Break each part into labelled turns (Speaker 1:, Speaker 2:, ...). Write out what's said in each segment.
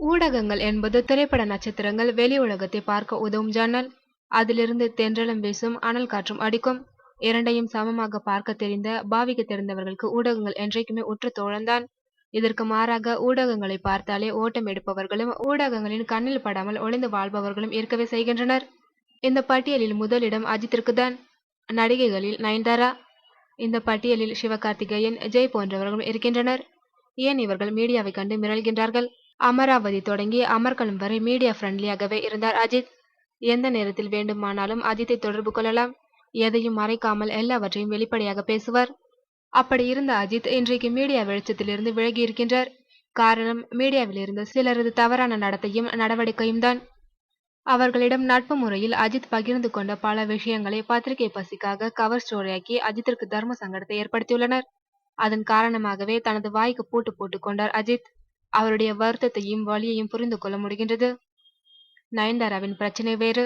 Speaker 1: ஊடகங்கள் என்பது திரைப்பட நட்சத்திரங்கள் வெளி உலகத்தை பார்க்க உதவும் ஜன்னல். அதிலிருந்து தென்றலும் வீசும், அனல் காற்றும் அடிக்கும். இரண்டையும் சமமாக பார்க்க தெரிந்த, பாவிக்க தெரிந்தவர்களுக்கு ஊடகங்கள் என்றைக்குமே உற்ற தோழன்தான். இதற்கு மாறாக ஊடகங்களை பார்த்தாலே ஓட்டம் எடுப்பவர்களும், ஊடகங்களின் கண்ணில் படாமல் ஒளிந்து வாழ்பவர்களும் இருக்கவே செய்கின்றனர். இந்த பட்டியலில் முதலிடம் அஜித்திற்கு தான். நடிகைகளில் நயன்தாரா. இந்த பட்டியலில் சிவகார்த்திகேயன், ஜெய் போன்றவர்களும் இருக்கின்றனர். ஏன் இவர்கள் மீடியாவை கண்டு மிரள்கின்றார்கள்? அமராவதி தொடங்கி அமர்கலம் வரை மீடியா ஃப்ரெண்ட்லியாகவே இருந்தார் அஜித். எந்த நேரத்தில் வேண்டுமானாலும் அஜித்தை தொடர்பு கொள்ளலாம். எதையும் மறைக்காமல் எல்லாவற்றையும் வெளிப்படையாக பேசுவார். அப்படி இருந்த அஜித் இன்றைக்கு மீடியா வெளிச்சத்திலிருந்து விலகி இருக்கின்றார். காரணம், மீடியாவில் இருந்த சிலரது தவறான நடத்தையும் நடவடிக்கையும் தான். அவர்களிடம் நட்பு முறையில் அஜித் பகிர்ந்து கொண்ட பல விஷயங்களை பத்திரிகை பசிக்காக கவர் ஸ்டோரியாக்கி அஜித்திற்கு தர்ம சங்கடத்தை ஏற்படுத்தியுள்ளனர். அதன் காரணமாகவே தனது வாய்க்கு பூட்டு போட்டுக் கொண்டார் அஜித். அவருடைய வருத்தத்தையும் வலியையும் புரிந்து கொள்ள முடிகின்றது. நயன்தாராவின் பிரச்சனை வேறு.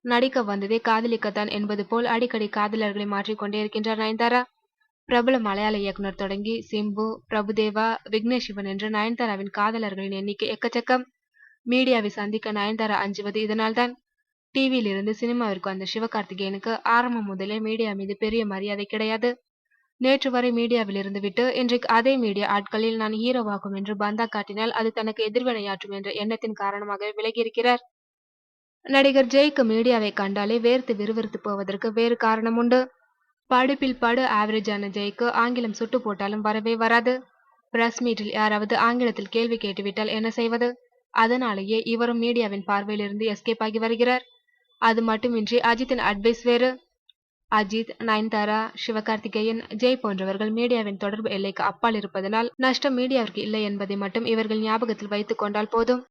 Speaker 1: நடிக்க வந்ததே காதலிக்கத்தான் என்பது போல் அடிக்கடி காதலர்களை மாற்றிக்கொண்டே இருக்கின்றார் நயன்தாரா. பிரபல மலையாள இயக்குனர் தொடங்கி சிம்பு, பிரபுதேவா, விக்னேஷ் சிவன் என்று நயன்தாராவின் காதலர்களின் எண்ணிக்கை எக்கச்சக்கம். மீடியாவை சந்திக்க நயன்தாரா அஞ்சுவது இதனால்தான். டிவியில் இருந்து சினிமாவிற்கு வந்த சிவகார்த்திகேயனுக்கு ஆரம்பம் முதலே மீடியா மீது பெரிய மரியாதை கிடையாது. நேற்று வரை மீடியாவில் இருந்துவிட்டு இன்றைக்கு அதே மீடியா ஆட்களில் நான் ஹீரோவாகும் என்று பந்தா காட்டினால் அது தனக்கு எதிர்வினையாற்றும் என்ற எண்ணத்தின் காரணமாக விலகியிருக்கிறார். நடிகர் ஜெய்க்கு மீடியாவை கண்டாலே வேர்த்து விறுவிறுத்து போவதற்கு வேறு காரணம் உண்டு. படிப்பில் படு ஆவரேஜான ஜெய்க்கு ஆங்கிலம் சுட்டு போட்டாலும் வரவே வராது. பிரஸ் மீட்டில் யாராவது ஆங்கிலத்தில் கேள்வி கேட்டுவிட்டால் என்ன செய்வது? அதனாலேயே இவரும் மீடியாவின் பார்வையிலிருந்து எஸ்கேப் ஆகி வருகிறார். அது மட்டுமின்றி அஜித்தின் அட்வைஸ் வேறு. அஜித், நயன்தாரா, சிவகார்த்திகேயன், ஜெய் போன்றவர்கள் மீடியாவின் தொடர்பு எல்லைக்கு அப்பால் இருப்பதனால் நஷ்டம் மீடியாவிற்கு இல்லை என்பதை மட்டும் இவர்கள் ஞாபகத்தில் வைத்துக் கொண்டால் போதும்.